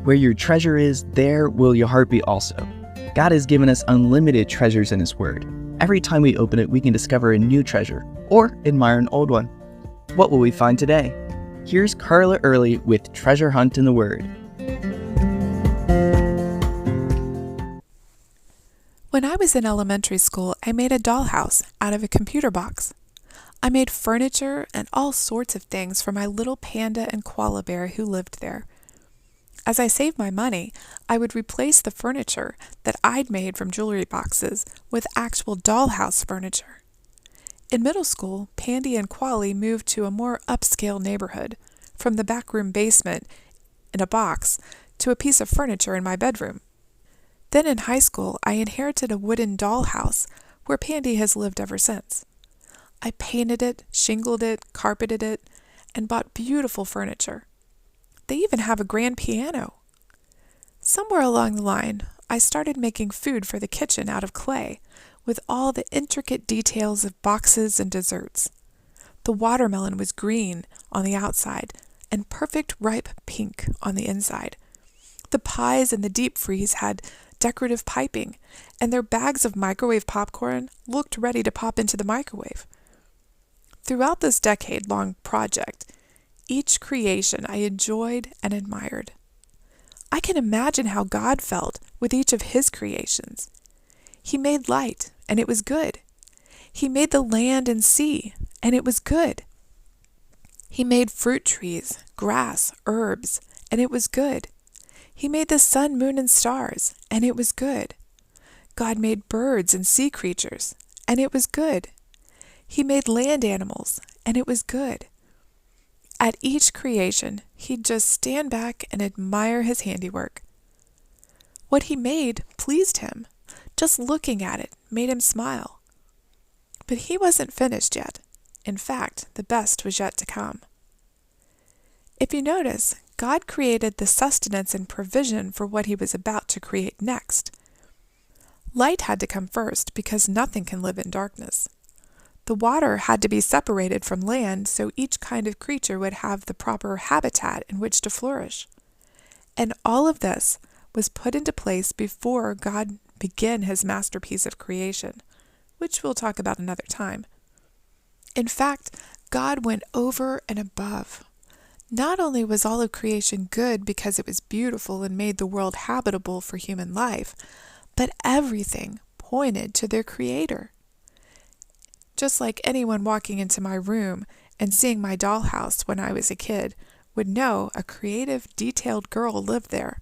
Where your treasure is, there will your heart be also. God has given us unlimited treasures in His Word. Every time we open it, we can discover a new treasure or admire an old one. What will we find today? Here's Carla Early with Treasure Hunt in the Word. When I was in elementary school, I made a dollhouse out of a computer box. I made furniture and all sorts of things for my little panda and koala bear who lived there. As I saved my money, I would replace the furniture that I'd made from jewelry boxes with actual dollhouse furniture. In middle school, Pandy and Quali moved to a more upscale neighborhood, from the backroom basement in a box to a piece of furniture in my bedroom. Then in high school, I inherited a wooden dollhouse where Pandy has lived ever since. I painted it, shingled it, carpeted it, and bought beautiful furniture. They even have a grand piano. Somewhere along the line, I started making food for the kitchen out of clay, with all the intricate details of boxes and desserts. The watermelon was green on the outside and perfect ripe pink on the inside. The pies in the deep freeze had decorative piping, and their bags of microwave popcorn looked ready to pop into the microwave. Throughout this decade-long project, each creation I enjoyed and admired. I can imagine how God felt with each of His creations. He made light, and it was good. He made the land and sea, and it was good. He made fruit trees, grass, herbs, and it was good. He made the sun, moon, and stars, and it was good. God made birds and sea creatures, and it was good. He made land animals, and it was good. At each creation, He'd just stand back and admire His handiwork. What He made pleased Him. Just looking at it made Him smile. But He wasn't finished yet. In fact, the best was yet to come. If you notice, God created the sustenance and provision for what He was about to create next. Light had to come first because nothing can live in darkness. The water had to be separated from land so each kind of creature would have the proper habitat in which to flourish. And all of this was put into place before God began His masterpiece of creation, which we'll talk about another time. In fact, God went over and above. Not only was all of creation good because it was beautiful and made the world habitable for human life, but everything pointed to their Creator. Just like anyone walking into my room and seeing my dollhouse when I was a kid would know a creative, detailed girl lived there.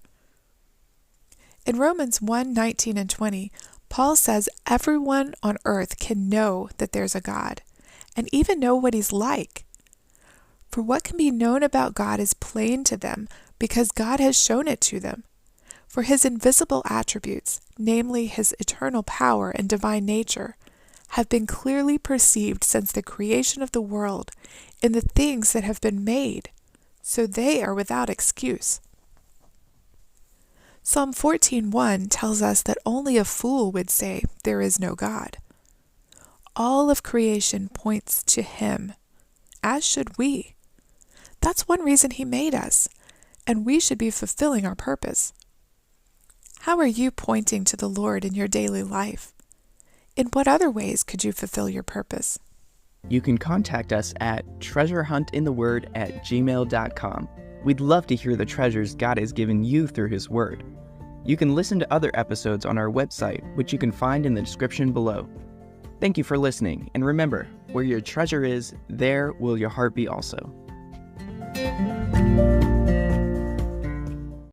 In Romans 1:19 and 20, Paul says everyone on earth can know that there's a God, and even know what He's like. For what can be known about God is plain to them, because God has shown it to them. For His invisible attributes, namely His eternal power and divine nature, have been clearly perceived since the creation of the world in the things that have been made, so they are without excuse. Psalm 14:1 tells us that only a fool would say there is no God. All of creation points to Him, as should we. That's one reason He made us, and we should be fulfilling our purpose. How are you pointing to the Lord in your daily life? In what other ways could you fulfill your purpose? You can contact us at treasurehuntintheword@gmail.com. We'd love to hear the treasures God has given you through His Word. You can listen to other episodes on our website, which you can find in the description below. Thank you for listening, and remember, where your treasure is, there will your heart be also.